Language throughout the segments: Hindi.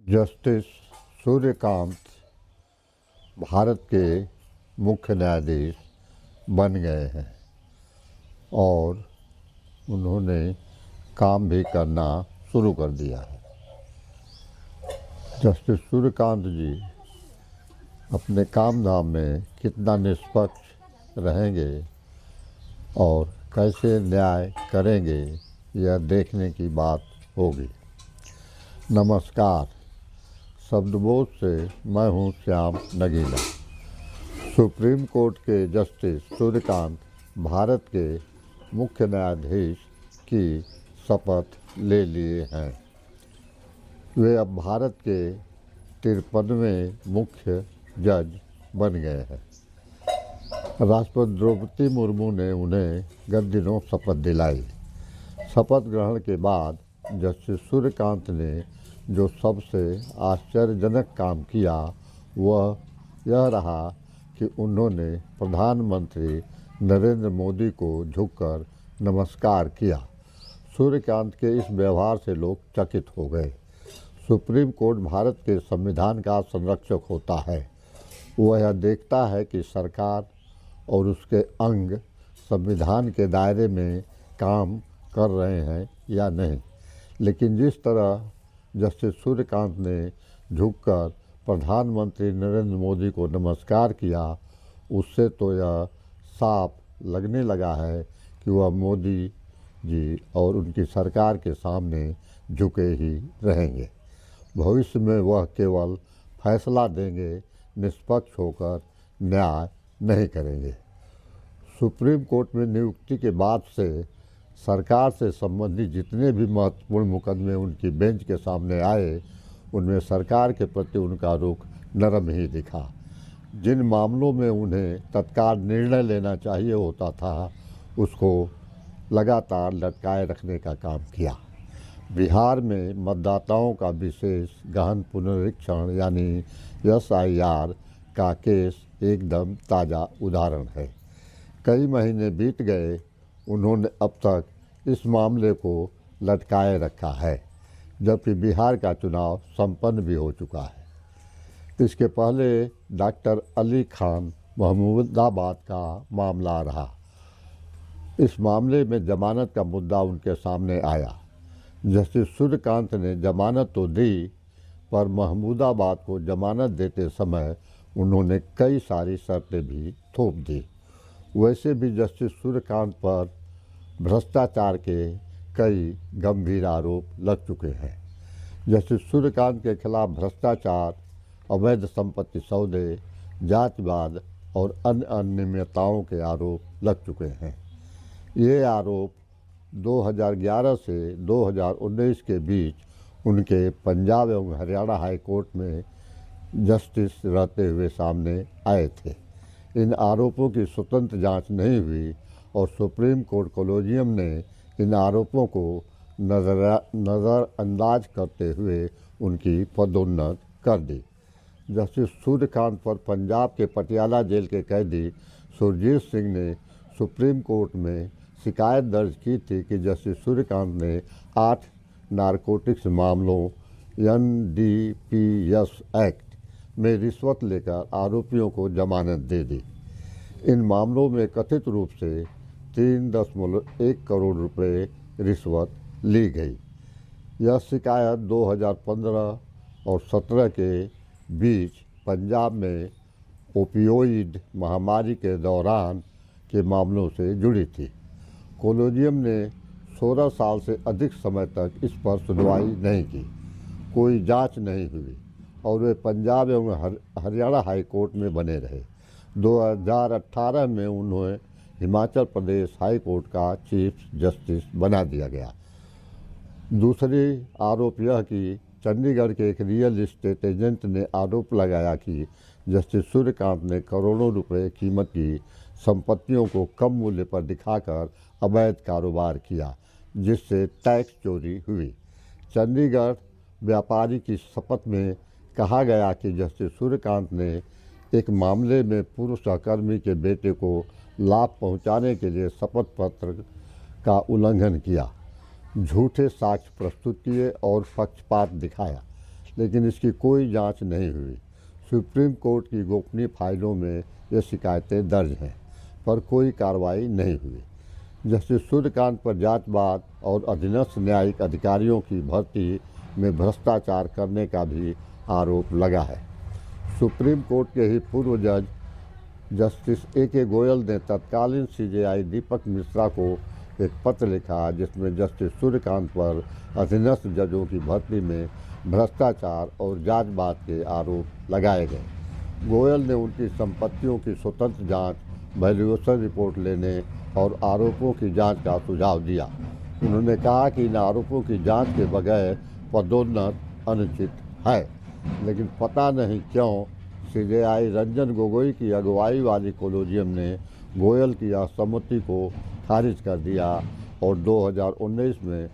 जस्टिस सूर्यकांत भारत के मुख्य न्यायाधीश बन गए हैं और उन्होंने काम भी करना शुरू कर दिया है। जस्टिस सूर्यकांत जी अपने काम धाम में कितना निष्पक्ष रहेंगे और कैसे न्याय करेंगे, यह देखने की बात होगी। नमस्कार, शब्दबोध से मैं हूं श्याम नगीना। सुप्रीम कोर्ट के जस्टिस सूर्यकांत भारत के मुख्य न्यायाधीश की शपथ ले लिए हैं। वे अब भारत के 53वें मुख्य जज बन गए हैं। राष्ट्रपति द्रौपदी मुर्मू ने उन्हें गत दिनों शपथ दिलाई। शपथ ग्रहण के बाद जस्टिस सूर्यकांत ने जो सबसे आश्चर्यजनक काम किया वह यह रहा कि उन्होंने प्रधानमंत्री नरेंद्र मोदी को झुककर नमस्कार किया। सूर्यकांत के इस व्यवहार से लोग चकित हो गए। सुप्रीम कोर्ट भारत के संविधान का संरक्षक होता है। वह यह देखता है कि सरकार और उसके अंग संविधान के दायरे में काम कर रहे हैं या नहीं। लेकिन जिस तरह जस्टिस सूर्यकांत ने झुककर प्रधानमंत्री नरेंद्र मोदी को नमस्कार किया, उससे तो यह साफ लगने लगा है कि वह मोदी जी और उनकी सरकार के सामने झुके ही रहेंगे। भविष्य में वह केवल फैसला देंगे, निष्पक्ष होकर न्याय नहीं करेंगे। सुप्रीम कोर्ट में नियुक्ति के बाद से सरकार से संबंधित जितने भी महत्वपूर्ण मुकदमे उनकी बेंच के सामने आए, उनमें सरकार के प्रति उनका रुख नरम ही दिखा। जिन मामलों में उन्हें तत्काल निर्णय लेना चाहिए होता था, उसको लगातार लटकाए रखने का काम किया। बिहार में मतदाताओं का विशेष गहन पुनरीक्षण यानी SIR का केस एकदम ताज़ा उदाहरण है। कई महीने बीत गए, उन्होंने अब तक इस मामले को लटकाए रखा है, जबकि बिहार का चुनाव संपन्न भी हो चुका है। इसके पहले डॉक्टर अली खान महमूदाबाद का मामला रहा। इस मामले में जमानत का मुद्दा उनके सामने आया। जस्टिस सूर्यकांत ने जमानत तो दी, पर महमूदाबाद को जमानत देते समय उन्होंने कई सारी शर्तें भी थोप दी। वैसे भी जस्टिस सूर्यकांत पर भ्रष्टाचार के कई गंभीर आरोप लग चुके हैं। जस्टिस सूर्यकांत के खिलाफ भ्रष्टाचार, अवैध संपत्ति सौदे, जातिवाद और अन्य अनियमितताओं के आरोप लग चुके हैं। ये आरोप 2011 से 2019 के बीच उनके पंजाब एवं हरियाणा हाई कोर्ट में जस्टिस रहते हुए सामने आए थे। इन आरोपों की स्वतंत्र जांच नहीं हुई और सुप्रीम कोर्ट कोलेजियम ने इन आरोपों को नज़रअंदाज करते हुए उनकी पदोन्नति कर दी। जस्टिस सूर्यकांत पर पंजाब के पटियाला जेल के कैदी सुरजीत सिंह ने सुप्रीम कोर्ट में शिकायत दर्ज की थी कि जस्टिस सूर्यकांत ने 8 नारकोटिक्स मामलों NDPS एक्ट में रिश्वत लेकर आरोपियों को जमानत दे दी। इन मामलों में कथित रूप से 3.1 करोड़ रुपए रिश्वत ली गई। यह शिकायत 2015 और 17 के बीच पंजाब में ओपियोइड महामारी के दौरान के मामलों से जुड़ी थी। कोलेजियम ने 16 साल से अधिक समय तक इस पर सुनवाई नहीं की। कोई जांच नहीं हुई और वे पंजाब एवं हरियाणा हाई कोर्ट में बने रहे। 2018 में उन्हें हिमाचल प्रदेश हाई कोर्ट का चीफ जस्टिस बना दिया गया। दूसरी आरोप यह कि चंडीगढ़ के एक रियल एस्टेट एजेंट ने आरोप लगाया कि जस्टिस सूर्यकांत ने करोड़ों रुपए कीमत की संपत्तियों को कम मूल्य पर दिखाकर अवैध कारोबार किया, जिससे टैक्स चोरी हुई। चंडीगढ़ व्यापारी की शपथ में कहा गया कि जस्टिस सूर्यकांत ने एक मामले में पूर्व सहकर्मी के बेटे को लाभ पहुंचाने के लिए शपथ पत्र का उल्लंघन किया, झूठे साक्ष्य प्रस्तुत किए और पक्षपात दिखाया। लेकिन इसकी कोई जांच नहीं हुई। सुप्रीम कोर्ट की गोपनीय फाइलों में ये शिकायतें दर्ज हैं, पर कोई कार्रवाई नहीं हुई। जस्टिस सूर्यकांत पर जांचवाद और अधीनस्थ न्यायिक अधिकारियों की भर्ती में भ्रष्टाचार करने का भी आरोप लगा है। सुप्रीम कोर्ट के ही पूर्व जज जस्टिस A.K. गोयल ने तत्कालीन CJI दीपक मिश्रा को एक पत्र लिखा, जिसमें जस्टिस सूर्यकांत पर अधीनस्थ जजों की भर्ती में भ्रष्टाचार और जांचवाद के आरोप लगाए गए। गोयल ने उनकी संपत्तियों की स्वतंत्र जांच, वैल्यूएशन रिपोर्ट लेने और आरोपों की जांच का सुझाव दिया। उन्होंने कहा कि इन आरोपों की जांच के बगैर पदोन्नत अनुचित है, लेकिन पता नहीं क्यों CJI रंजन गोगोई की अगुवाई वाली कोलेजियम ने गोयल की असम्मति को खारिज कर दिया और 2019 में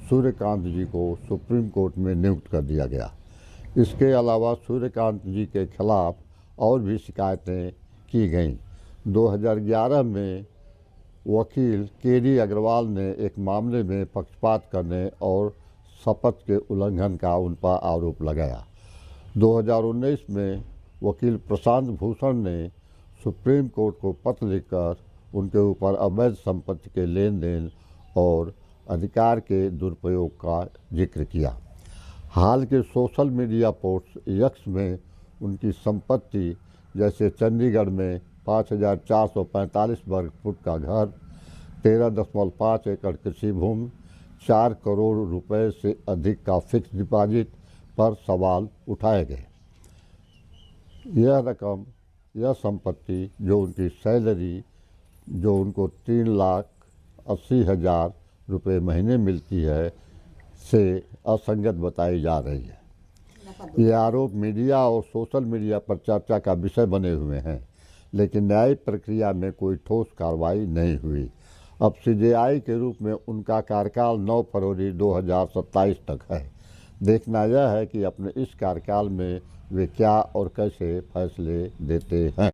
सूर्यकांत जी को सुप्रीम कोर्ट में नियुक्त कर दिया गया। इसके अलावा सूर्यकांत जी के खिलाफ और भी शिकायतें की गईं। 2011 में वकील KD अग्रवाल ने एक मामले में पक्षपात करने और शपथ के उल्लंघन का उन पर आरोप लगाया। 2019 में वकील प्रशांत भूषण ने सुप्रीम कोर्ट को पत्र लिखकर उनके ऊपर अवैध संपत्ति के लेन देन और अधिकार के दुरुपयोग का जिक्र किया। हाल के सोशल मीडिया पोस्ट X में उनकी संपत्ति, जैसे चंडीगढ़ में 5,445 वर्ग फुट का घर, 13.5 एकड़ कृषि भूमि, 4 करोड़ रुपए से अधिक का फिक्स डिपॉजिट पर सवाल उठाए गए। यह संपत्ति जो उनकी सैलरी, जो उनको 3,80,000 रुपये महीने मिलती है, से असंगत बताई जा रही है। ये आरोप मीडिया और सोशल मीडिया पर चर्चा का विषय बने हुए हैं, लेकिन न्यायिक प्रक्रिया में कोई ठोस कार्रवाई नहीं हुई। अब CJI के रूप में उनका कार्यकाल 9 फरवरी 2027 तक है। देखना यह है कि अपने इस कार्यकाल में वे क्या और कैसे फैसले देते हैं।